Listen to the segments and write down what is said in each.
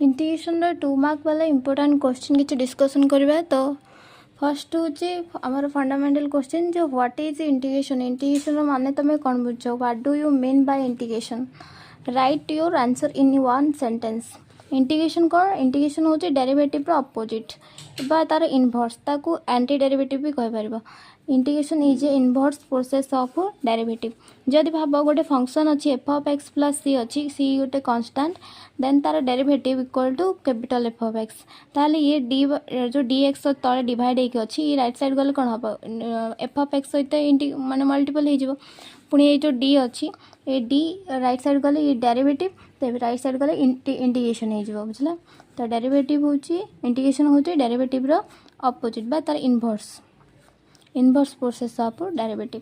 Integration रो 2 mark वाला important question किसी discussion करबा। तो फर्स्ट होची हमर फंडामेंटल क्वेश्चन जो व्हाट इज इंटीग्रेशन। इंटीग्रेशन रो माने तमे कोन बुझो, what do you mean by integration. Right your answer in one sentence. Integration cone, integration होची डेरिवेटिव रो अपोजिट बा तार इनवर्स, ताकू एंटी डेरिवेटिव भी कह परबो। Integration is A inverse process of derivative. जदि भाव गोटे फंक्शन अच्छी एफ ऑफ एक्स प्लस सी अच्छी, सी गोटे कांस्टेंट, देन तार derivative equal to capital F of x, ताले ये डी जो डी एक्स तले डिवाइड होकर अच्छी, ये राइट साइड गले कौन हम एफ ऑफ एक्स सहित माने मल्टीपल हो पुणी ये जो डी अच्छी, ये डी राइट साइड गले ये डेरिवेटिव, तो राइट साइड गले इंटीग्रेशन हो बुझला। तो डेरिवेटिव होची इंटीग्रेशन होची डेरिवेटिव रो अपोजिट बा तार inverse, inverse process of derivative.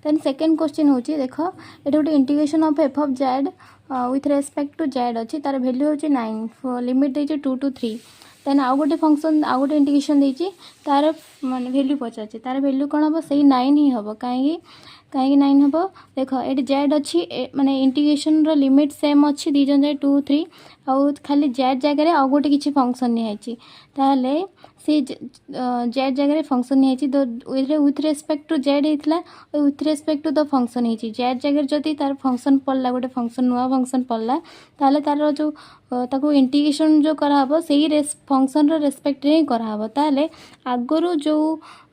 Then second question होची देखो, ये गोटे integration of f of z with respect to z अच्छी, तार वैल्यू होची 9, लिमिट देची 2 to 3। देन आउ गोटे फंक्शन आउ गोटे इंटीग्रेशन देची, तार माने वैल्यू पचारछि, तार वैल्यू कोन हबो, सही 9 ही हबो। कहीं 9 हबो देखो, ये जेड अच्छी माने इंटीग्रेशन रो लिमिट सेम अच्छी, दी जन जाय 2 3, आउ खाली जेड जगह आउ गोटे किछि फंक्शन नि आइछि, ताले से जेड जगह फंक्शन नहीं है। तो विथ रेस्पेक्ट टू जेड होता, with respect to the function है। जेड जगह जदि तार फंक्शन पड़ला, गोटे फंक्शन नुआ फंक्शन पड़ला, ताले तार जो ताको इंटीग्रेशन जो कराहबो सही फंक्शन रो रेस्पेक्ट रे कराहबो, ताले आगरु जो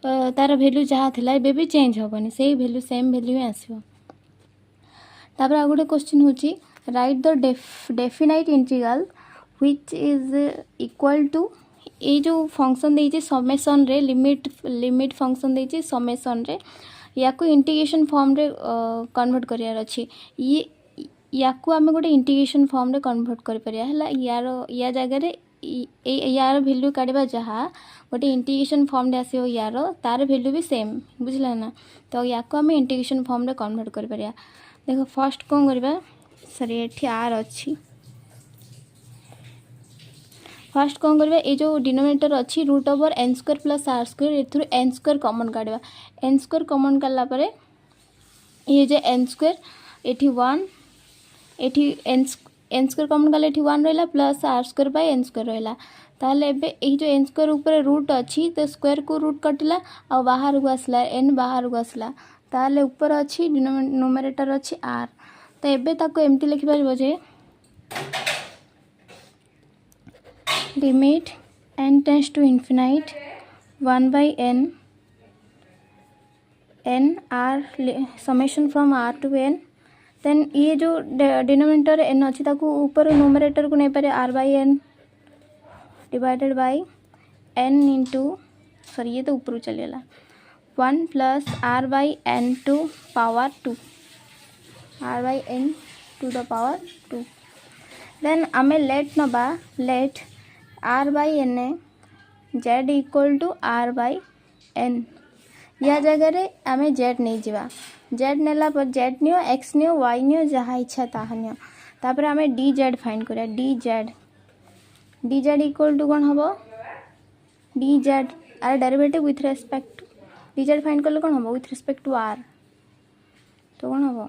तार वैल्यू जहाँ थिला एबे भी चेंज होबनी, सही वैल्यू सेम वैल्यू ही आसीबो। तापर आ गोटे क्वेश्चन होची, right the definite integral which is equal to, ये जो फंक्शन देइछि समेशन रे, लिमिट फंक्शन देइछि समेशन रे, याकू इंटीग्रेशन फॉर्म रे कन्वर्ट करियार अछि। ये याकू आमे गोटे इंटीग्रेशन फॉर्म रे कन्वर्ट करि परिया हला, या जगह रे यार वैल्यू काढबा, जहाँ गोटे इंटीग्रेशन फॉर्म रे आसीओ यार तार वैल्यू भी सेम, बुझला ना। तो याकू आमे इंटीग्रेशन फॉर्म रे कन्वर्ट करि परिया। देखो फर्स्ट कोन करबा, सॉरी एठी आर अछि, फर्स्ट कौन करबा, ये जो डिनोमिनेटर अच्छी root over n square plus r square, एथुर एन स्क्वायर कॉमन काढबा। एन स्क्वायर कॉमन काढला परे ये जे एन स्क्वायर एठी 1, एठी एन स्क्वायर कॉमन काढले एठी 1 रहला, plus r square by n square रहला। ताले एबे ए जो एन स्क्वायर ऊपर रूट अच्छी, तो स्क्वायर को रूट कटिला आ बाहर को आसला, एन बाहर को आसला, ताले ऊपर अच्छी न्यूमरेटर अच्छी आर। तो एबे ताको एमती लिखि परबो जे limit n tends to infinite 1 by n r summation from r to n। Then ये जो डिनोमिनेटर n अच्छी, ताको ऊपर न्यूमरेटर को नहीं पारे r by n divided by n into, sorry ये तो ऊपर चलेगा 1 plus r by n to power 2, r by n to the power 2। Then आमे लेट नबा, let r by n z equal to r by n, या जगह रे आमे z नहीं जीवा, z नेला पर z नियो, x नियो, y नियो, जहाँ इच्छा ताहा नियो। तापर आमे dz फाइंड करिया, dz इक्वल टू कौन हबो, dz आर derivative with respect to dz find करले कौन हबो, विथ रेस्पेक्ट टू r, तो कौन हबो,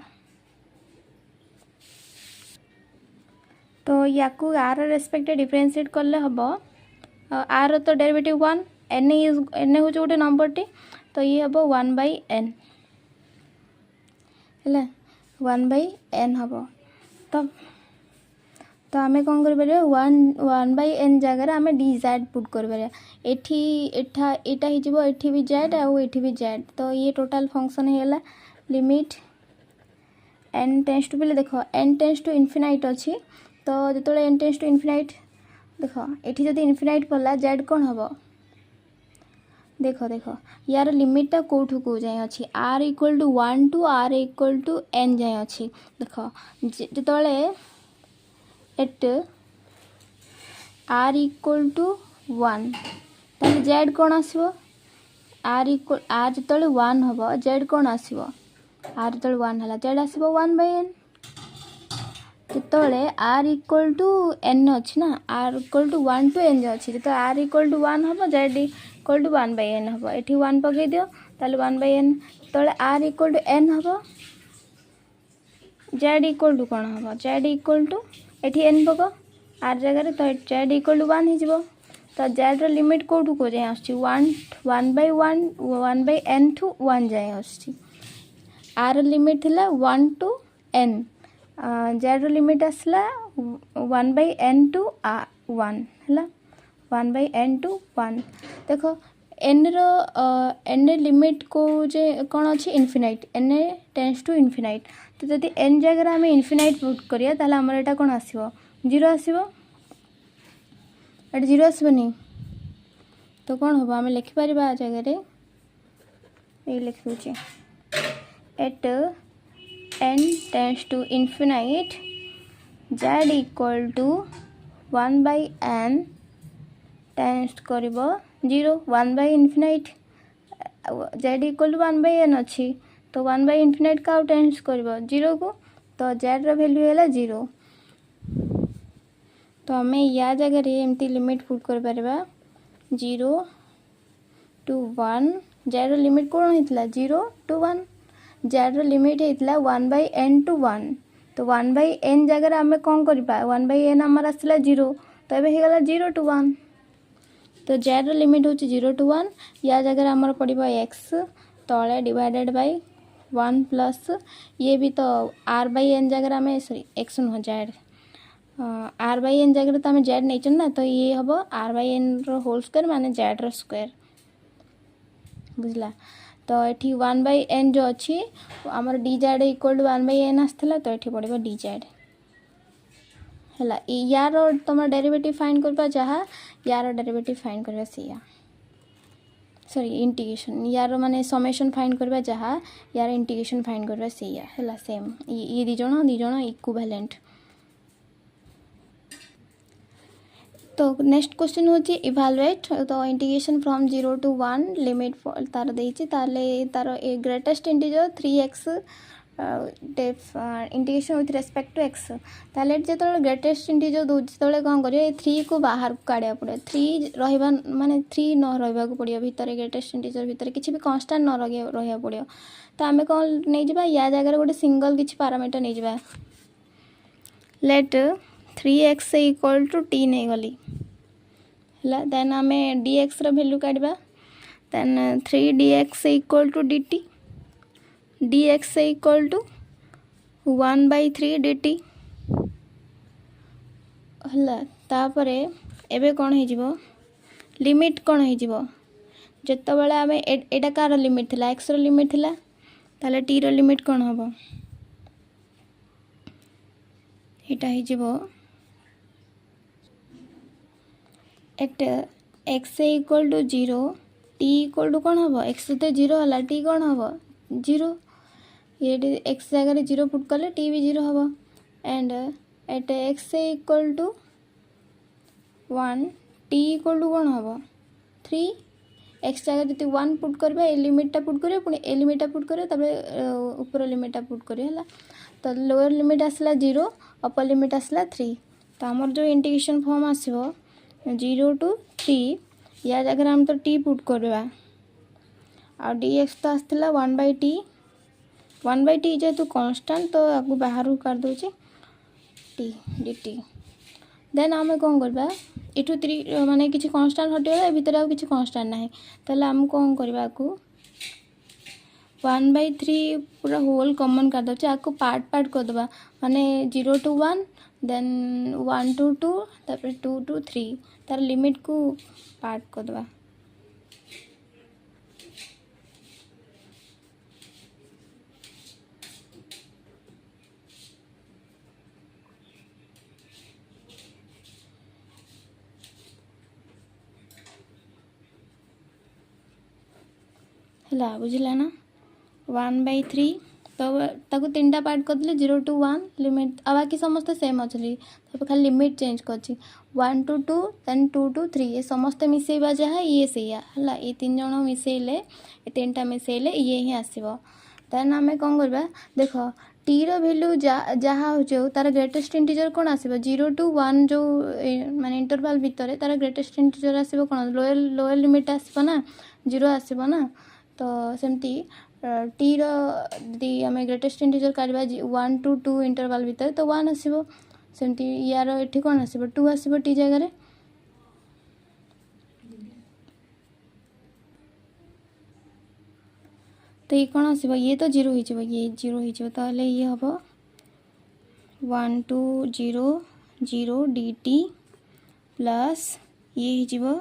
तो याकू आर रेस्पेक्ट डिफरेंशिएट करले हबो। आर तो डेरिवेटिव 1, एन हो गोटे नंबर टी, तो ये हबो 1 by n है, 1 by n हबो। तो आमे कौन कर परिया, 1 by n जगह आमे dz पुट कर परिया। एठी एटा ही जीवो, एठी भी z और एठी भी z, तो ये टोटल फंक्शन हेला लिमिट n टेंड्स टू, पहले देखो n टेंड्स टू इन्फिनाइट अच्छी, तो जो n टेंड्स टू इन्फिनाइट, देखो एठी जदि इन्फिनाइट पड़ला z कौन हबो, देखो देखो यार लिमिटा कोठू को जाए अच्छी, r equal to 1 to r equal to n जाए अच्छी। देखो जो एट r इक्वल टू 1, ताले z कौन आसीबो, r इक्वल r जो 1 हबो, z कौन आसीबो, r जो 1 हला z आसीबो 1 by n। जितोले r इक्वल टू n अच्छी ना, r equal to 1 to n अच्छी, जो r इक्वल टू 1 हम z equal to 1 by n हम, एठी 1 पकई दियो, ताले 1 by n, तोले r इक्वल टू n हम, z इक्वल टू कौन हम, z इक्वल टू एठी n पको, आर जगह तो जेड इक्वल टू 1 हो तो जेड रो लिमिट कोठू को जाए आसछि 1 by n टू 1 जाए आसछि आर लिमिट थिला 1 टू n जेड रो लिमिट आसला 1 by n टू 1 हला 1 by n टू 1 देखो n रो n लिमिट को जे कोन अछि infinite n tends to infinite तो जदि n जगह आम इनफिनाइट पुट करिया ताले हमर एटा कोन आसीबो 0 आसीबो एटा 0 आसीबनी तो कौन हम आम लिखिपर आ जगह ये लिख दूचे at n tends to infinite z equal to 1 by n tends करिबो 0 1 by infinite z equal to 1 by n अच्छी तो 1 by इनफिनाइट का टेंड्स करिबो 0 को तो z रो वैल्यू हैला 0 तो हमें या जगह एमती लिमिट पुट कर परबा 0 टू 1 जेड रो लिमिट कौन होइतला 0 टू 1 जेड रो लिमिट होइतला 1 by n टू 1 तो 1 by n जगह आमे कौन करबा 1 by n हमर आसला 0 तो एबे हे गला 0 टू 1 तो जेड रो लिमिट होची 0 टू 1 या जगह हमर पड़िबा x तळे डिवाइडेड बाय 1 प्लस ये भी तो r by n जगह आमे सॉरी x न जेड आर बाई एन जगह तो आम जेड नहीं ना तो ये हम आर बाई एन रोल स्क्वायर माने जेड रो स्क्वायर बुझला तो ये 1 by n जो अच्छी आमर d z equal to 1 by n आसला तो ये पड़े डी जेड है यार तुम डेरिवेटिव फाइंड करबा जहाँ यार डेरिवेटिव फाइंड करबा सिया सॉरी इंटीग्रेशन यार माने समेशन फाइंड करबा जहाँ यार इंटीग्रेशन फाइंड करबा सिया है सेम ये दी जण इक्विवेलेंट तो नेक्स्ट क्वेश्चन होची इवैल्यूएट तो इंटीग्रेशन फ्रॉम 0 टू 1 लिमिट तार देछि ताले तार ए greatest integer 3x integration with respect to x ताले जेतले ग्रेटेस्ट इंटीजर दो जेतले कोन करियो 3 को बाहर काढिया पड़े 3 रहबा माने 3 न रहबा को पड़ियो भीतर ग्रेटेस्ट इंटीजर भीतर किछि भी कांस्टेंट न रहया पड़ियो तो आमे कोन नै जिबा या जगह गोटे सिंगल किछि पैरामीटर नै जिबा late 3x equal to t नहीं गली देन आम dx रो वैल्यू काढ़ा then 3dx equal to dt dx equal to 1 by 3 dt है तापरे एबे कौन हो जिवो लिमिट कौन हो जिवो जत्ते बेले आमे एटा कार लिमिट थिला x रो लिमिट थिला ताले t रो लिमिट कौन होबो एटा हो जिवो at x equal to 0 t equal to कौन हम x तो 0 है t कौन हम 0 ये x जगह 0 पुट कले t भी 0 हम and at x equal to 1 t equal to कौन हम 3 x जगह जी 1 पुट करबा ए लिमिटा पुट करियो पुनी ए लिमिटा पुट करियो तबे ऊपर लिमिटा पुट करियो हला तो लोअर लिमिट आसला 0 अपर लिमिट आसला 3 तो हमर जो इंटीग्रेशन फॉर्म आसीबो 0 टू 3 या जगह हम तो t पुट करवा आ dx तो आसला 1 by t 1 by t जेहेतु कांस्टेंट तो आपको बाहर कर दोचे t dt देन आम कौन करबा एठू 3 माने किछि कांस्टेंट हटियो भीतर आ किछि कांस्टेंट नाही तले हम कौन करबा को 1 by 3 पूरा होल कॉमन कर दोचे आको पार्ट पार्ट कर दबा माने 0 टू 1 देन 1 टू 2 तापर 2 टू 3 तार लिमिट को पार्ट कर दबा है बुझला ना 1 by 3 तो ताको 3टा पार्ट कर दिले 0 टू 1 लिमिट आ बाकी समस्त सेम अच्छी तो खाली लिमिट चेंज कर 1 टू 2 देन 2 टू 3 ये समस्त मिसेबा जहाँ ये सैया है ये 3 जन मिसेले ये 3टा मिसेले ये ही आसो देन आम कौन करबा देख टी रो वैल्यू जहाँ हो तार ग्रेटेस्ट इंटीजर कौन आसो 0 टू 1 जो माने इंटरवल भितर तार ग्रेटेस्ट इंटीजर आसो कौन लोअर लिमिट आसो ना 0 आसो ना तो सेमती टी रो दी आम ग्रेटेस्ट इंटीजर काढ़ा 1 टू 2 इंटरवल भितर तो 1 आसो सेमती यार एठी कौन आसीबो 2 आसीबो टी जगह रे तो ये कौन आसीबो ये तो 0 हो ये 0 हो ताले ये हबो 1 2 0 0 dt प्लस ये हो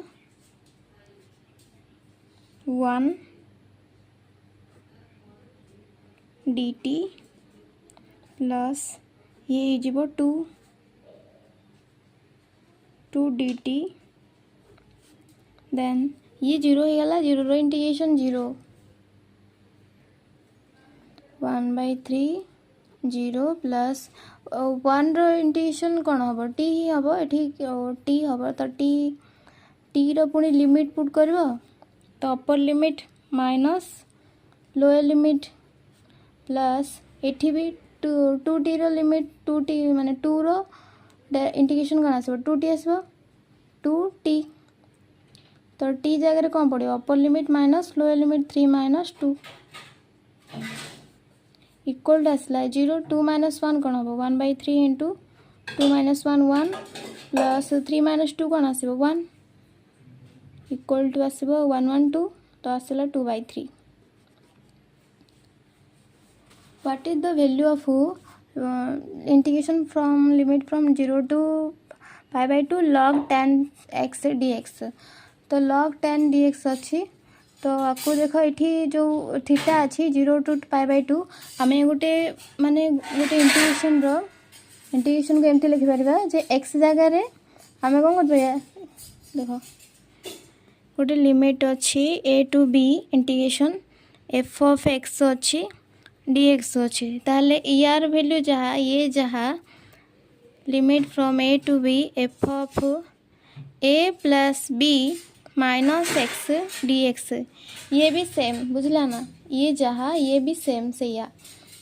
1 dt प्लस ये हो 2 2 dt देन ये 0 हो गला 0 रो इंटीग्रेशन 0 1/3 0 प्लस 1 रो इंटीग्रेशन कौन हम टी ही हम ये टी हम तो टी रो पुणी लिमिट पुट कर तो अपर limit minus lower limit plus एठी भी 2 टी रो लिमिट 2 टी माने 2 रो इंटीग्रेशन कौन आसो 2 टी आसो 2 टी तो टी जगह कौन पड़ो अपर limit minus lower limit 3 minus 2 equal आसला 0 2 माइनस 1 कौन हम 1/3 इंटू 2 माइनस 1 1 प्लस 3 माइनस 2 कौन आसो 1 इक्वल टू आसो 1 1 2 तो आसला 2/3 what is the value of integration from limit from 0 to π/2 log 10x dx तो log 10 dx अच्छी तो आपको देखो ये जो थीटा अच्छी 0 टू π/2 आम गोटे माने गोटे इंटीग्रेशन को एमती लिखिपर जे x जगह आम कौन कर देखो गोटे लिमिट अच्छी a to b integration f of x अच्छी dx अच्छी ताले यार वैल्यू जहाँ ये जहाँ limit from a to b f of a plus b minus x dx ये भी सेम बुझला ना ये जहाँ ये भी सेम से या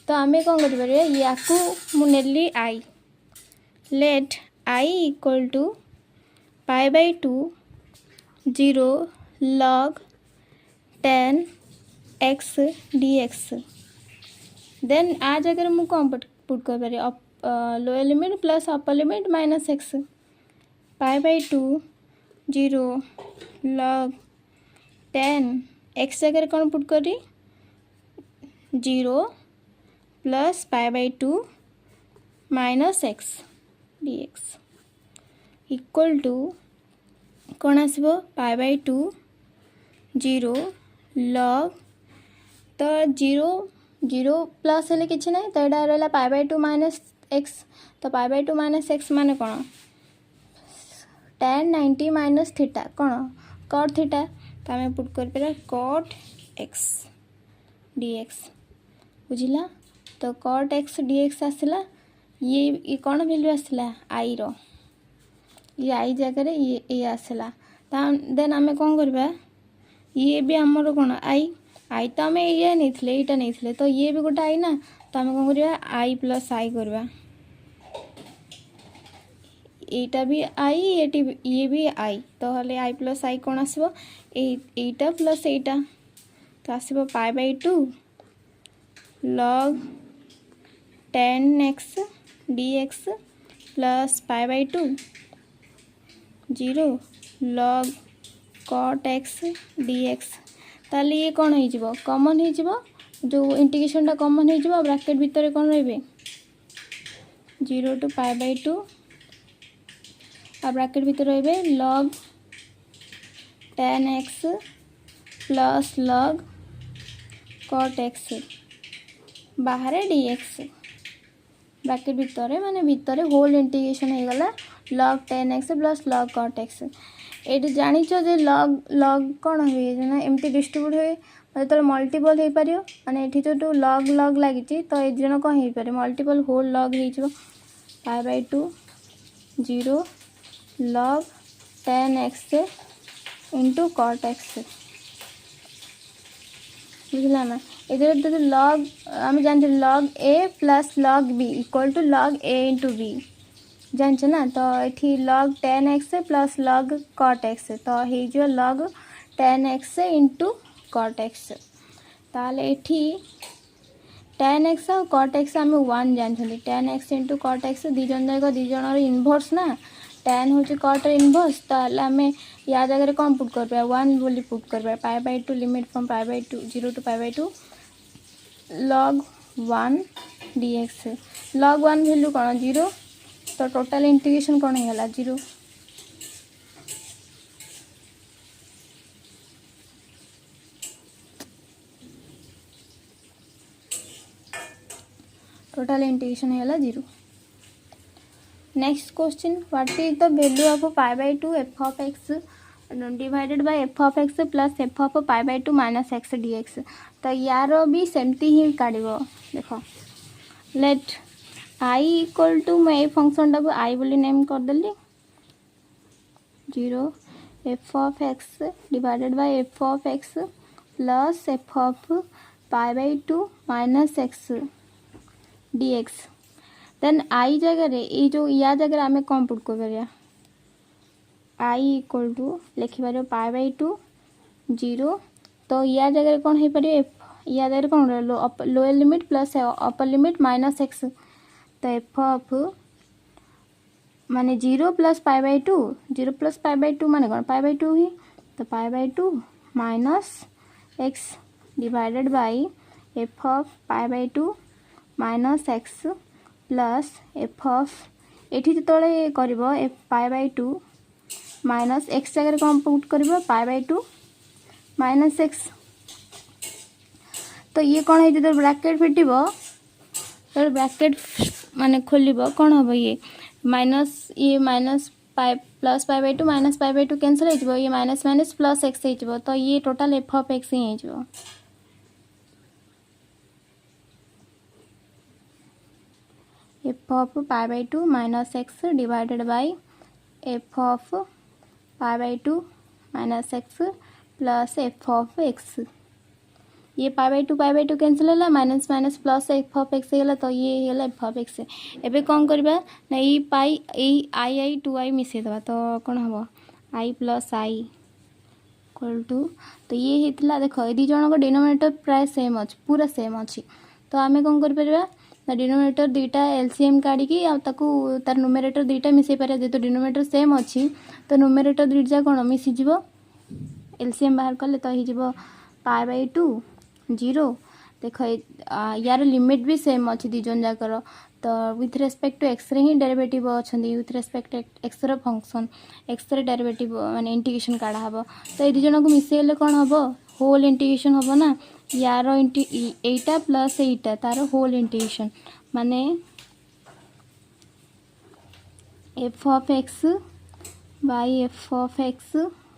तो आम कौन कर या मुझे I let I equal to π/2 0 log 10x dx then आ जगह मुझे कौन पुट कर lower limit plus upper limit minus x π/2 0 log 10 x जगह कौन पुट करी 0 plus π/2 minus x dx equal to कौन आसो π/2 0 log तो 0 प्लस हेले किसी ना तो यहाँ रहा π/2 माइनस एक्स तो π/2 माइनस एक्स माने कौन tan 90 माइनस थीटा कौन cot थीटा तो आम पुट कर cot x dx बुझला तो cot x dx आसला ये कौन वैल्यू आसला आई रो ये आई जगह ये आसला देन आम कौन करवा ये भी आमर कौन आई तो आम ये नहीं तो ये भी गोटे आई ना तो आम कौन करवा आई प्लस आई करवा एटा भी आई ये भी आई तो हले आई प्लस आई कौन आसो एटा प्लस एटा तो आसो π/2 log 10x dx plus π/2 0 log cot x dx ताले ये कौन हो कॉमन हो जो इंटीग्रेशन टा कॉमन हो ब्रैकेट भितर कौन रे 0 टू π/2 आ ब्रैकेट भितर रे log 10x plus log cot x बाहर dx ब्रैकेट भितर माने भितर होल इंटीग्रेशन हो गला log 10x plus log cot x ये जानी जे log कौन हुए ना एमती डिस्ट्रीब्यूट हुए जो मल्टीपल हो पार माने जो log लगी तो ये जन कौन हो पारे मल्टीपल होल log हो π/2 0 log 10x into cot x बुझला ना इधर तो log आम जानते log a plus log b equal to log a into b जानते ना तो ये log 10x plus log cot x तो ये log 10x into cot x ताले tan x और cot x आम 1 जानते tan x into cot x दी जन जाक दी जन इनवर्स ना tan हूँ cot इनवर्स तो आम या जगह कौन पुट कर 1 बोली पुट कर π/2 limit from π/2 0 to π/2 log 1 dx log 1 value कौन 0 तो टोटल इंटीग्रेशन कौन होगा 0 टोटल इंटीग्रेशन है 0। Next question what is the value of π/2 f of x divided by f of x plus f of π/2 minus x dx तो यार भी सेमती ही काढ़ देख लेट I इक्वल टू मैं फंक्शन टाक I बोली नेम करदेली 0 f of x divided by f of x plus f of π/2 minus x dx then I जगह ये जो या जगह आम कौन पुट कर I इक्वल टू लिखिपार π/2 0 तो या जगह कौन हो पार या जगह कौन lower limit plus upper limit minus x तो एफ ऑफ माने 0 प्लस π/2 0 प्लस π/2 माने कौन π/2 ही तो π/2 minus x divided by f of π/2 minus x plus f of एठी जो कर π/2 माइनस एक्स जगह कौन पुट कर π/2 माइनस एक्स तो ये कौन है जो ब्रैकेट फिट तो ब्रैकेट माने खोल कौन हम ये माइनस प्लस π/2 माइनस π/2 कैंसल हो ये माइनस माइनस प्लस एक्स हो तो ये टोटल एफ ऑफ एक्स ही हो f of π/2 minus x divided by f of π/2 minus x plus f of x ये π/2 कैंसल है minus minus plus f of x है तो ये है एफ ऑफ एक्स एबे कौन करबा ना ये पाई आई 2i मिसेदबा तो कौन हम आई प्लस आई इक्वल टू तो ये होता देख ये दी जन डिनोमिनेटर प्राय सेम अच्छी पूरा सेम अच्छी तो आम कौन कर डिनोमिनेटर दुईटा एलसीएम काढ़ी तार न्यूमरेटर दुईटा मिसई पारे जेहेतु डिनोमिनेटर सेम अच्छी तो न्यूमरेटर दुईटा कौन मिसीज एलसीएम बाहर कले तो हो π/2 0 देख यार लिमिट भी सेम अच्छी दी जन जाकर तो विथ रेस्पेक्ट टू एक्स रे ही डेरिवेटिव अच्छा विथ रेस्पेक्ट एक्स रो फंक्शन एक्स रे डेरिवेटिव माने इंटीग्रेशन काढ़ा हम तो ये जन को मिसेले कौन हम होल इंटीग्रेशन हम ना यार एटा प्लस एटा तार होल इंटीग्रेशन माने f of x by f of x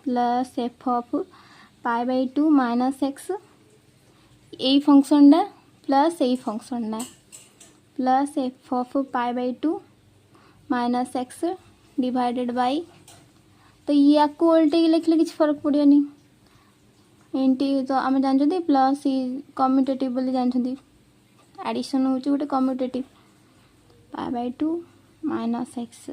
plus f of π/2 minus x यही फंक्शन डा प्लस यही फंक्शन डा plus f of π/2 minus x divided by तो या को उल्टे लिखले किसी फर्क पड़ियानी एंटी तो आम जानते प्लस कम्यूटेटिव बोली जानते एडिशन हूँ गोटे commutative π/2 minus x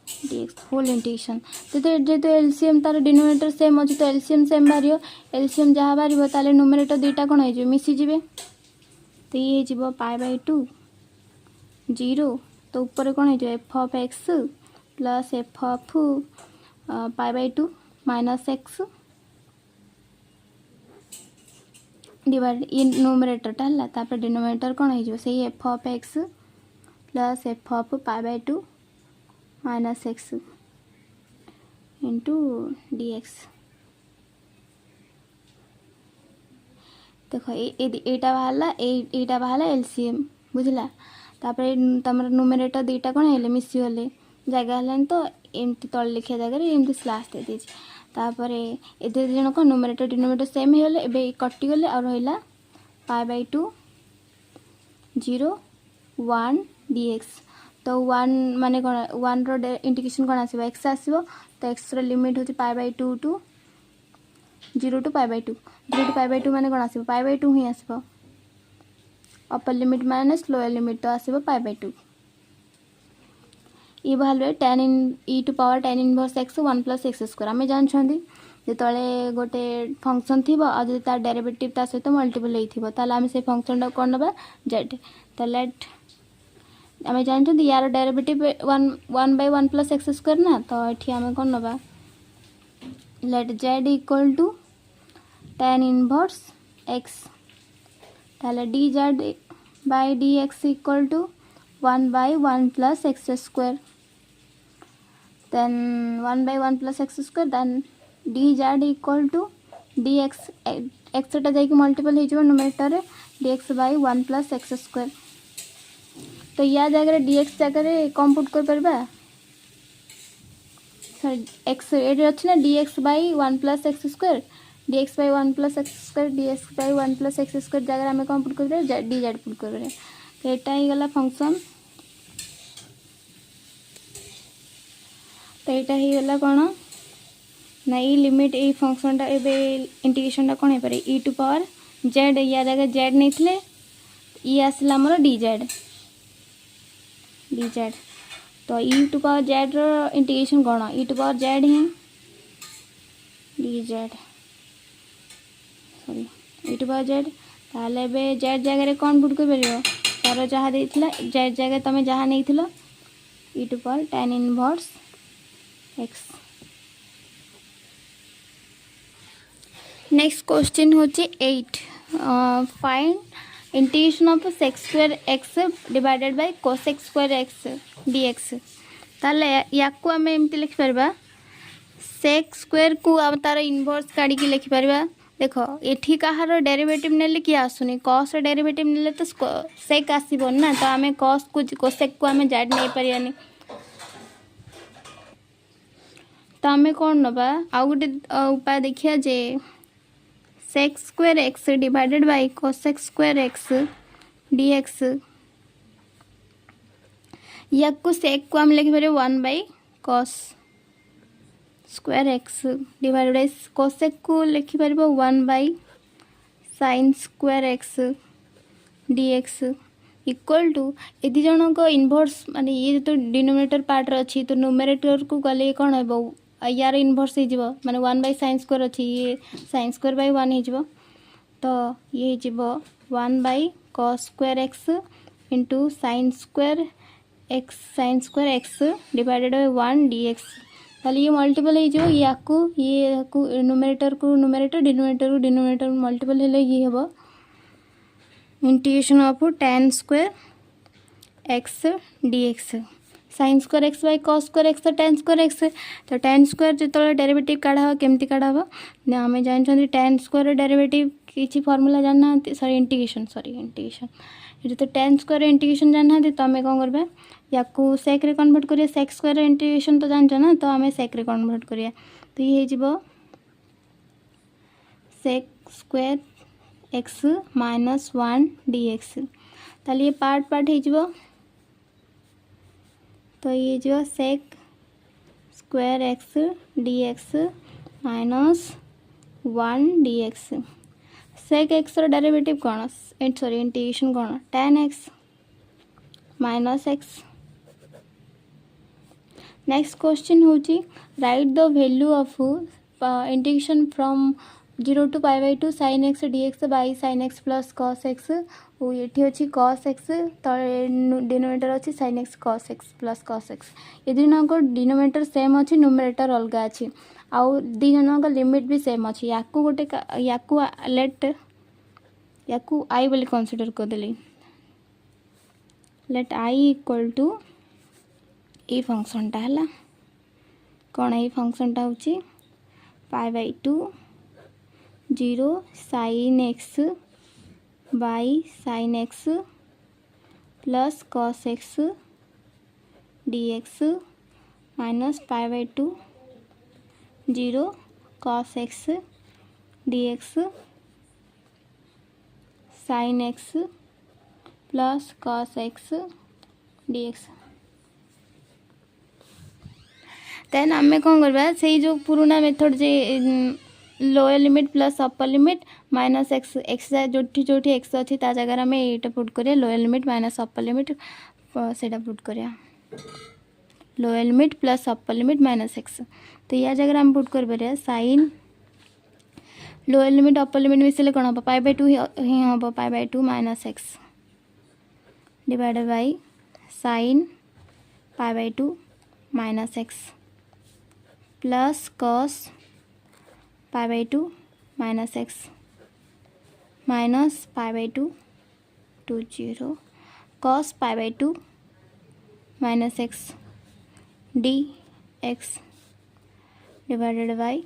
dx whole integration तो जेहेतु एलसीएम तार डिनोमिनेटर सेम अच्छी तो एलसीएम सेम बाहर एलसीएम जहाँ बाहर ताले न्यूमरेटर दुईटा कौन हो मिसीजे तो ये हो π/2 0 तो ऊपर कौन हो f of x plus f of π/2 minus x divide ये न्यूमरेटर है तापर डिनोमिनेटर कौन हो से f of x plus f of π/2 minus x into dx देख एटा बाहर एलसीएम बुझला तापर तुम न्यूमरेटर दुईटा कौन है मिसीगले जगह है तो एमती तले लिखा जगह एमती स्लैश दे दीजिए तापर ए जन कौन न्यूमरेटर डिनोमिनेटर सेम होगले एबे कटिगले और रहा π/2 0 1 dx तो 1 माने कौन 1 रो इंटीग्रेशन कौन आसो एक्स आसो तो एक्स रो लिमिट होती π/2 टू 0 टू π/2 0 टू π/2 माने कौन आसो π/2 ही आसो upper limit minus lower limit तो आसो π/2 ये बाहर tan in e to power tan inverse x 1 plus x square आम जानते जो गोटे फंक्शन थी और तार डेरिवेटिव ता सहित मल्टीपल होइथिबो ताले आमे से फंक्शन टा कोन नबा z। तो लेट आमे जानते यार डेरिवेटिव 1 + x² ना। तो एठी आमे कोन नबा let z equal to tan inverse x। ताले dz by dx equal to 1/1 + x²। then 1/1 + x² then dz equal to dx x टा जाइए मल्टीपल हो नुमेरेटर रे dx by 1 + x²। तो या जगह dx जगह कम पुट कर परबा सॉरी x एड अछि ना dx by 1 + x² dx by 1 + x² dx by 1 + x² जगह हमें कम पुट कर dz पुट कर रे। तो एटा ही गला फंक्शन। तो यहाँ ही गला कौन ना ये लिमिट ये फंक्शन टा इंटीग्रेशन टा कौन हो पारे e टू पावर z या जगह z नहीं थे ये आसला आमर dz। तो e टू पावर z रो इंटीग्रेशन कौन e टू पावर z ही dz sorry e to power z। ताले बे z जगह कौन पुट कर परियो तार जहाँ देथिला z जगह तमे जहाँ नहीं थिलो e to power tan inverse x। Next question होची 8 find integration of sec² x divided by cosec² x dx। ताले याकू आमे एमती लिखि परबा sec² को अब तार इनवर्स काढी के लिखि परबा। देखो एठी कहार डेरिवेटिव नेले कि आसुनी cos रो डेरिवेटिव नेले तो sec आसीबो ना। तो आमे cos को cosec को आमे z नै परियानी। तो आमे कौन नबा आउ गोटे उपाय देखिया जे sec² x divided by cosec² x dx या को sec को हम लिखि पारे 1/cos² x divided bye cosec को लिखि पारबो 1/sin² x dx equal to यदि जन को इनवर्स माने ये तो डिनोमिनेटर पार्ट रे अछि तो न्यूमरेटर को गले कोन हेबो यार इनवर्स हो जीवो माने 1/sin² अछि ये sin² by 1 हो जीवो। तो ये हो जीवो 1/cos² x into sin² x divided by 1 dx। ताले ये मल्टीपल हो जीवो ये को न्यूमरेटर डिनोमिनेटर को डिनोमिनेटर मल्टीपल हेले ये हेबो integration of tan² x dx sin² x by cos² x तो tan² x। तो tan² जो डेरिवेटिव काढ़ा केमती काढ़ा ना आम जानते tan² डेरिवेटिव किसी फॉर्मूला जानना सॉरी इंटीग्रेशन ये तो tan² इंटीग्रेशन जानना तो आम कौन करबा या सेक रे कन्वर्ट करिया sec² इंटीग्रेशन तो जानछ ना तो आम सेक रे कन्वर्ट करिया। तो ये हो sec² x - 1 dx। ताले ये पार्ट हो तो ये जो sec² x dx - 1 dx sec x रो डेरिवेटिव कौन सॉरी इंटीग्रेशन कौन tan x - x। Next question होची right the value of integration from 0 to π/2 sin x dx by sin x plus cos x। ये अच्छी cos x तो denominator अच्छी sin x cos x plus cos x। ये दिन को denominator same अच्छी numerator अलग अच्छी आउ दी जन का लिमिट भी सेम अच्छी याकू गोटे याकू लेट याकू आई बोली कंसीडर करदेली लेट आई इक्वल टू ये फंक्शन टा है कौन ये फंक्शन टा होची π/2 0 sin x by sin x plus cos x dx minus π/2 0 cos x dx sin x plus cos x dx। देन आम कौन करवा से जो पुराना मेथड जे lower limit plus upper limit minus x x जो एक्स अच्छी ता जगह आम ये पुट करिया lower limit minus upper limit से पुट करिया lower limit plus upper limit minus x. तो या जगह आम पुट कर sine lower limit upper limit मिसेले कौन हम पाई बाय टू ही हम pi by two minus x divided by sine pi by two minus x plus cos pi by two minus x minus pi by two to zero cos pi by two minus x d x divided by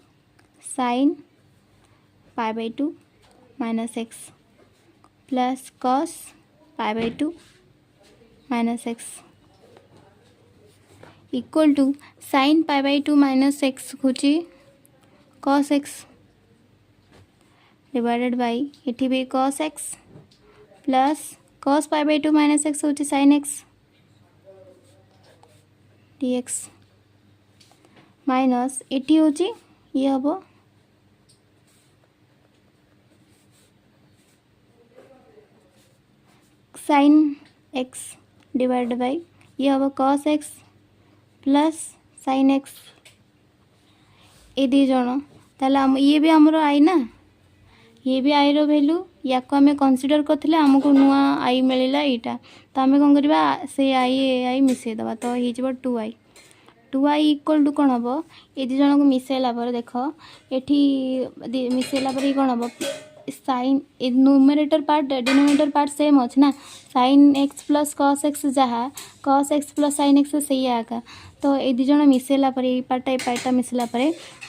sine pi by two minus x plus cos pi by two minus x equal to sine pi by two minus x हूँ cos x divided by इटी भी cos x plus cos pi by two minus x हूँ sine x d x minus इटी हूँ ये हम sine x divide by ये हम cos x plus sine x ये दी जन ताल ये भी आमर आई ना ये भी आई वैल्यू या को आम कनसीडर करते आमको नुआ आई मिलला यहाँ तो आम कौन करवा से आई मिसेदबा तो हो 2i 2i इक्वल टू कौन हम ये दी जन को मिसेला देख ये मिसेला कौन हम sine numerator part denominator part same अच्छे ना sine x plus cos x जहाँ cos x plus sine x से आका तो ये दी जन मिसेला पार्टा मिसला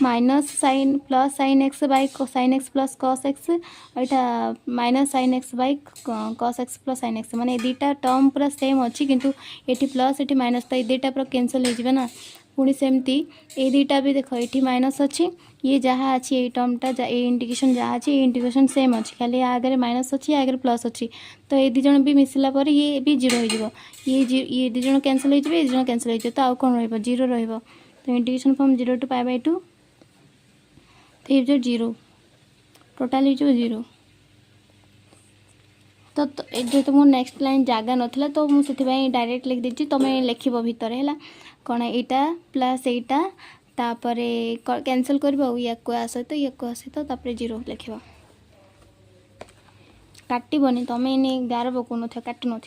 minus sine plus sine x by sine x plus cos x यहाँ minus sine x by cos x plus sine x माने दीटा टर्म पूरा सेम अच्छी किंतु ये प्लस ये माइनस तो ये दीटा पूरा कैंसल हो ना पुणी सेमती ये दीटा भी देख ये माइनस अच्छी ये जहाँ अच्छी ये टर्मटा ये इंटीग्रेशन जहाँ अच्छी ये इंटीग्रेशन सेम अच्छी खाली आगे माइनस अच्छी आगे प्लस अच्छी तो ये दी जन भी मिसला पर ये भी जीरो हो ये दी जन कैंसल हो ये दी जन कैंसल हो तो आउ कौन रीरो तो integration from 0 to pi by 2 तो ये जीरो टोटाल हो जीरो तो जेहेतु मोर नेक्स्ट लाइन जगह नाला तो मुझे डायरेक्ट लिख देती तुम लिख भितर है कौन यहाँ प्लस यहाँ तापर कैंसल कर या सहित या सहित जीरो लिख काटबनी तुम इन गार पकाउन काटु न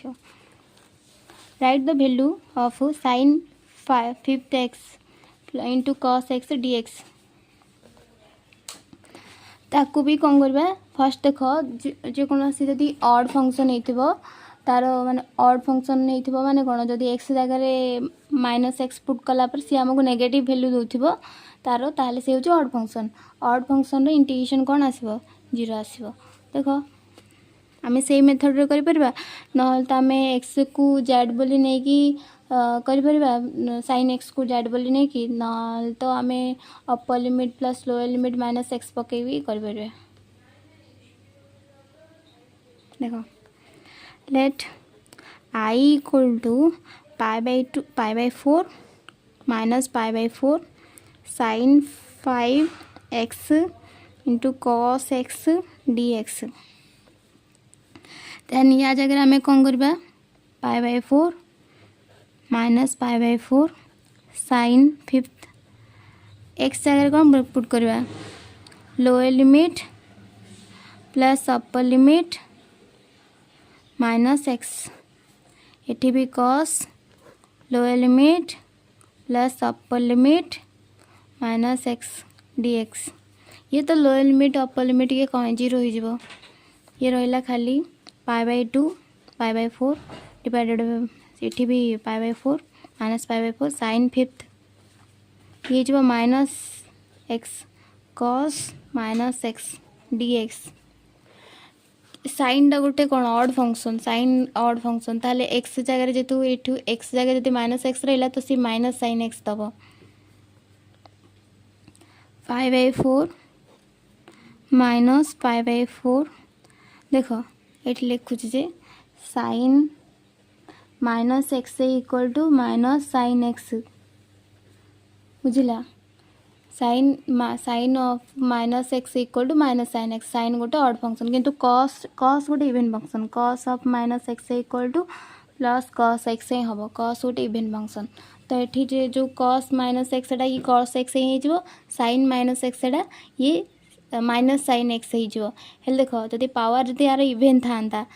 right the value of sine 5 x into cos x d x ताकू भी कौन करवा फर्स्ट देख जेकोसी जदि ऑड फंक्शन हो तार माने ऑड फंक्शन हो माने कौन जदि एक्स जगह माइनस एक्स पुट कला पर सी आमको नेगेटिव वैल्यू दौथिबो तार ताले से होची ऑड फंक्शन रो इंटीग्रेशन कौन आसीबो जीरो आसीबो देख आम से मेथड रे करि परबा न तो आम एक्स को जेड बोली नहीं कि करि परबा साइन एक्स को जेड बोली नहीं कि न तो आम upper limit plus lower limit minus x पकई भी करि परबा देखो let I equal to pi by 4 minus pi by 4 sine 5x into cos x d x then या जगह आम कौन करवा pi by 4 minus pi by 4 sine 5 x जगह कौन पुट करवा lower limit plus upper limit minus x एटी भी cos lower limit plus upper limit minus x d x ये तो लोअर लिमिट अपर लिमिट ये कौन जीरो हो ये रहा खाली pi by 2 pi by 4 divided ये भी pi by 4 minus pi by 4 sine 5 ये जो minus x cos minus x d x sine टा गोटे कौन odd function sine odd function ताले एक्स जगह जेतु एठू एक्स जगह जब माइनस एक्स रहा तो सी माइनस साइन एक्स दब 5/4 माइनस 5/4 देख ये लिखुची जे sine minus x equal to minus sine x बुझला sine of minus x equal to minus sine x sine गोटे ऑड फंक्शन किंतु कॉस गोटे even function cos of minus x equal to plus cos x ही हम cos गोटे even function तो ये जो कॉस माइनस एक्स ये कॉस एक्स ही हो साइन माइनस एक्स ये माइनस साइन एक्स हो देख जदि पावर जदि यार इभेन था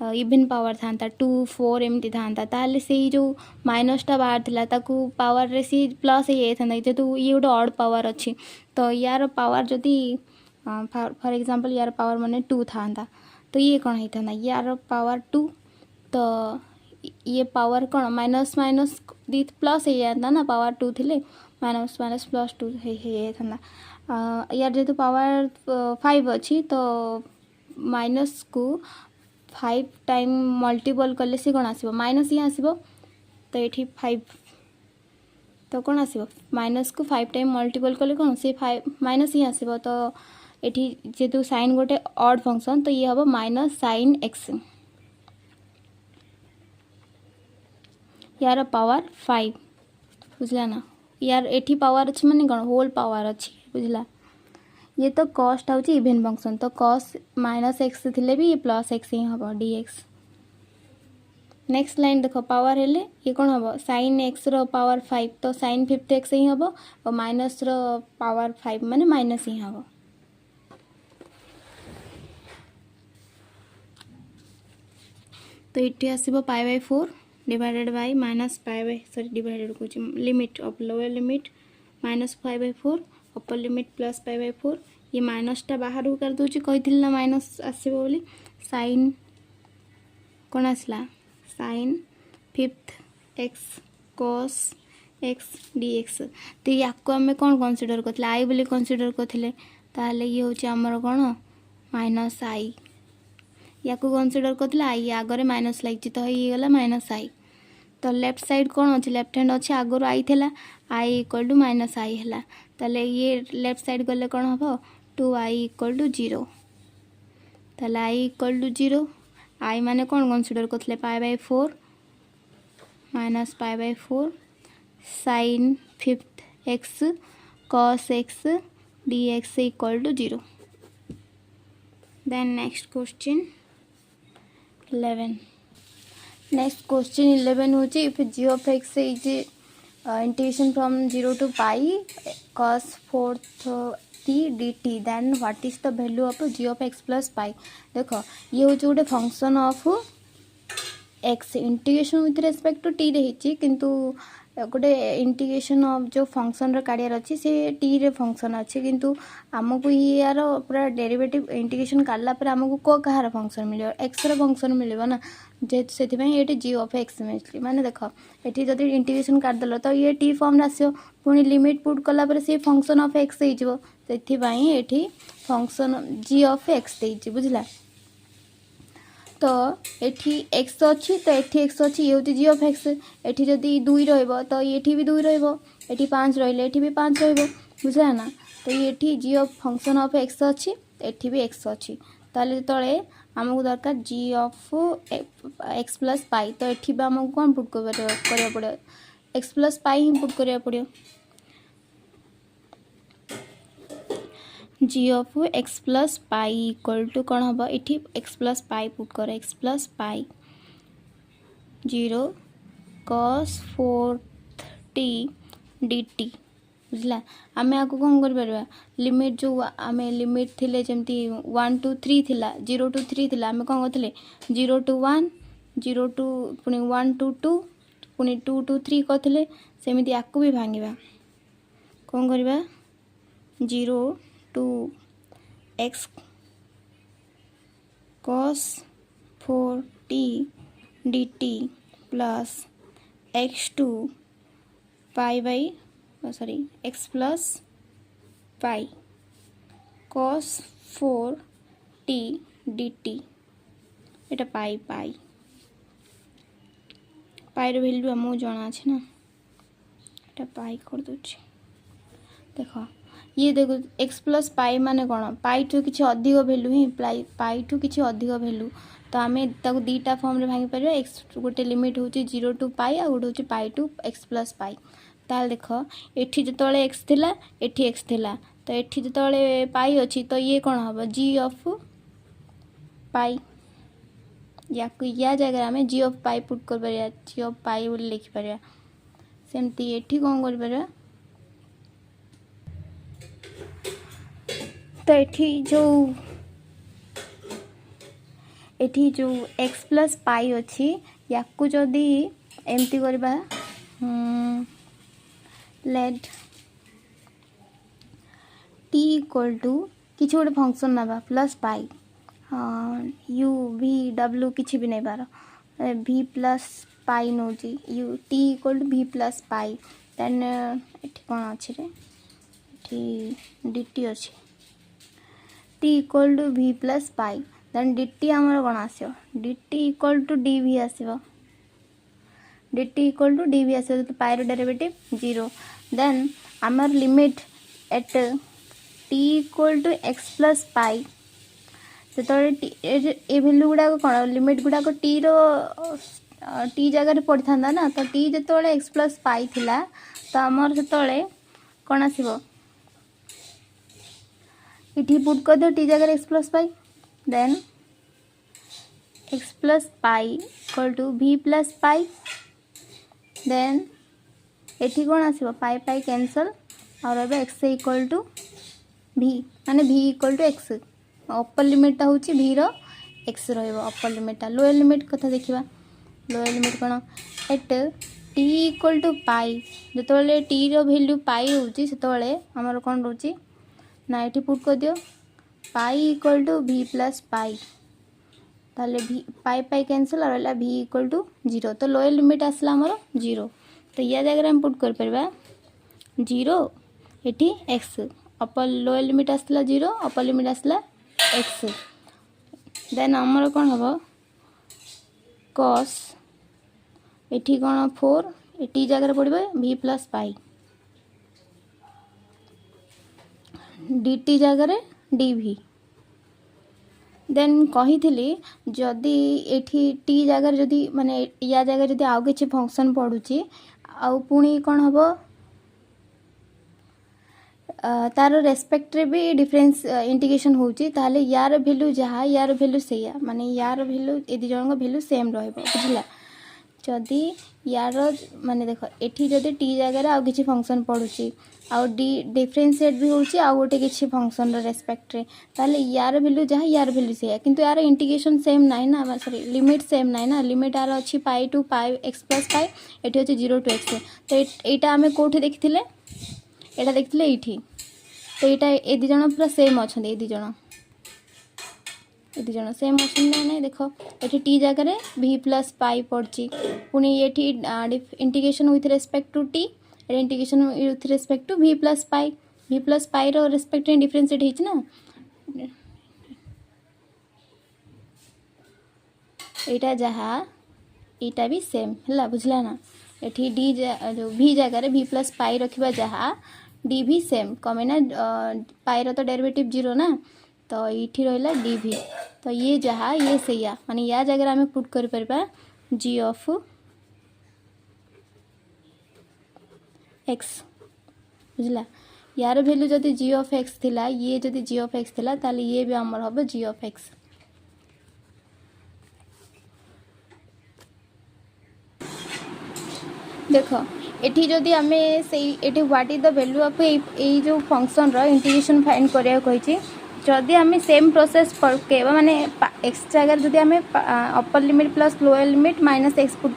इभेन पावर था 2 4 एमती था ताहले से जो माइनसटा बाहर थिला ताकू पावर रे सी प्लस हो जाता जेहेतु ये गोटे ऑड पावर अच्छी तो यार पावर जदि फॉर एग्जांपल यार पावर माने 2 था तो ये कौन होता यार पावर 2 तो ये पावर कौन माइनस माइनस दी प्लस हो जाता ना पावर 2 थिले माइनस माइनस प्लस 2 हो जाता यार जेहेतु पावर 5 अच्छी तो माइनस को 5 टाइम मल्टीपल कले सी कौन आसो माइनस ही आसो तो ये 5 तो कौन आसो माइनस को 5 टाइम मल्टीपल कले कौन से 5 माइनस ही आसो तो ये जेहेतु साइन गोटे ऑड फंक्शन तो ये हम माइनस साइन एक्स यार पावर 5 बुझला ना यार एठी पावर अच्छी माने कौन होल पावर अच्छी बुझला ये तो कॉस्ट हूँ इभेन फंक्शन तो कॉस माइनस एक्स थिले भी ये प्लस एक्स ही हम डी एक्स नेक्स्ट लाइन देख पावर हेले ये कौन हम साइन एक्स रो पावर 5 तो साइन 5 एक्स ही हम और माइनस रो पावर 5 माने माइनस ही हम तो ये आसो pi by 4 divided by minus pi by sorry divided कुछ limit of lower limit minus 5/4 upper limit plus 5/4 ये माइनसटा बाहर को कर दूची कही ना माइनस आसो बोली साइन कौन आसला sine 5 x cos x d x तो या आम कौन कनसीडर करते आई बोली कनसीडर करते ताहले ये हूँ आमर कौन माइनस आई या कनसीडर करते आई आगे माइनस लगी तो ये गला माइनस आई तो लेफ्ट साइड कौन अच्छे लेफ्ट हैंड अच्छे आगुरी आई थिला आई इक्वल टू माइनस आई है ताले ये लेफ्ट साइड गले कौन हम 2i इक्वल टू 0 ताले आई इक्वल टू 0 आई माने कौन कनसीडर करते pi by 4 minus pi by 4 sine 5 x cos x d x equal to 0 then next question 11 next question 11 हूँ if g of x is integration from 0 to pi cos 4t dt then what is the value of g of x plus pi देख ये हूँ गोटे function of x integration with respect to t रही किंतु गोटे integration of जो function काढ़ार अच्छी से टी रे फंक्शन अच्छे किंतु आमको यार पूरा डेरिवेटिव इंटीग्रेशन काढ़ला आमको कହାର फंक्शन मिले एक्स रो फंक्शन मिले ना जेहेतु से ये जी ऑफ एक्स मिली माने देख ये जब इंटीग्रेशन काटिदेल तो ये टी फॉर्म आसो पुणी लिमिट पुट कलापर सी फंक्शन ऑफ एक्स हो ये फंक्शन जी ऑफ एक्स बुझला तो ये एक्स अच्छी तो ये एक्स अच्छी ये हूँ जी ऑफ एक्स ये जदि 2 तो ये भी 2 ये 5 रही भी 5 बुझला ना तो ये g of function of x अच्छी ये भी एक्स अच्छी ताले तले आमको दरकार g of x plus pi तो ये आमको कौन पुट करा पड़ो एक्स प्लस पाई ही पुट करा पड़ो g of x plus pi equal to कौन हम ये एक्स प्लस पाई पुट कर x plus pi 0 cos 4t dt बुझला आम आपको कौन कर लिमिट जो आम लिमिट थिले जमती 1 to 3 थिला 0 to 3 थिला आम कौन करते 0 to 1 0 to पुणी 1 to 2 पुणी 2 to 3 करते सेमती आपको भी भांगा कौन करवा 0 to x cos 4t dt plus x to pi by sorry x plus pi cos 4t dt Etah pi pi pi row value आमको जाना अच्छे ना एटा पाई कर दूची देख ये देखो एक्स प्लस पाई माने कौन पाई ठू किसी अधिक भैल्यू ही पाई ठू किसी अधिक भैल्यू तो आम दीटा फॉर्म रे भांगी पार एक्स गोटे लिमिट हूँ 0 to पाई आ गोटे हूँ पाई टू एक्स प्लस पाई ताल देख ये जो एक्स थिला एठी एक्स थिला तो ये जो पाई अच्छी तो ये कौन हम जी ऑफ पाई या जगह आम जी ऑफ पाई पुट कर जी ऑफ पाई बोली लिखिपर सेमती ये कौन कर तो एठी जो x प्लस पाई अच्छी याकू जदि एमती करबा लेट t इक्वल टू किसी गोटे फंक्शन ना plus pi u v w किसी भी नहीं बार v प्लस पाई नौ u t equal to v plus pi then एठी कौन अच्छी रे एठी dt अच्छी t equal to v plus pi then dt आमर कौन आसो dt इक्वल टू dv आसो dt इक्वल टू dv आसो तो पाई रो डेरिवेटिव 0 देन आमर limit at t equal to x plus pi से ए वैल्यू गुड़ाक कौन लिमिट गुड़ाक टी रो टी जगह पड़ी था ना तो टी जो एक्स प्लस पाई थिला तो आमर से कौन आसो इटी पुट कर दो टी जगह x plus pi then x plus pi equal to v plus pi then एटी कौन आसो पाई पाई कैंसल और अब एक्स इक्वल टू v माने v equal to x upper लिमिटा हूँ v रो एक्स रपर लिमिटा लोअर लिमिट कथा देखा लोअर लिमिट कौन at t equal to pi जो टी रो वैल्यू पाई होची से आमर कौन रोची ना ये पुट कर दियो pi equal to v plus pi ताले v पाई पाई कैंसल और है v इक्वल टू 0 तो लोअर लिमिट आसला आमर 0 तो या जगह हम पुट कर परबा 0 eighty x upper lower limit आसला 0 अपर लिमिट आसला x देन आमर कौन हम cos एटी कौन 4 टी जगह पड़े v प्लस पाई dt जगह dv देन कही जदि एठी टी जगह जदि माने या जगह जदि आउ किछि फंक्शन पड़ुची आउ पुणी कौन हम तार रेस्पेक्ट रे भी डिफरेंस इंडिकेशन होची ताले यार वैल्यू जहाँ यार वैल्यू सेया माने यार वैल्यू ए दि जन वैल्यू सेम रहइबो बुझला जदि यार माने देखो एठी जदि टी जगह आउ किछि फंक्शन पड़ुची आउ डिफरेंशिएट भी होची आउ गोटे किछि फंक्शन रे रेस्पेक्ट रे ताले यार वैल्यू जहाँ यार वैल्यू सेया किंतु यार इंडिकेशन सेम नाइ ना सॉरी लिमिट सेम नाइ ना लिमिट आर अच्छी pi to pi x plus pi एठी अछि 0 टू एक्स तो एटा हमें कोठी देखिथिले एटा देखिथिले एठी तो यहाँ ए दी जन पूरा सेम अच्छा ए दी जन सेम अच्छा ना नहीं देख ये टी जगह v प्लस पाई पड़ी पुणी ये integration with respect to t integration with respect to v plus pi रो रेस्पेक्ट डिफरेंशिएट होती ना यहाँ जहाँ यहाँ भी सेम है बुझला ना ये डी जो v जगह v प्लस पाई रखा जहाँ डी भी सेम कमे ना पाई रो तो डेरिवेटिव 0 ना तो ये रहा डी तो ये जहाँ ये सैया माने या जगह आम पुट कर परबा g ऑफ x बुझला यार वैल्यू जदि g ऑफ x थिला ये जदि g ऑफ x थिला ताले ये भी आमर हम g ऑफ x देख एठी जदि आमे से एठी what is the value of a जो फंक्शन रो इंटीग्रेशन फाइंड करिया कहिछि जदि आमे सेम प्रोसेस पकेबा माने x जगह जदि आमे अपर limit plus lower limit minus x put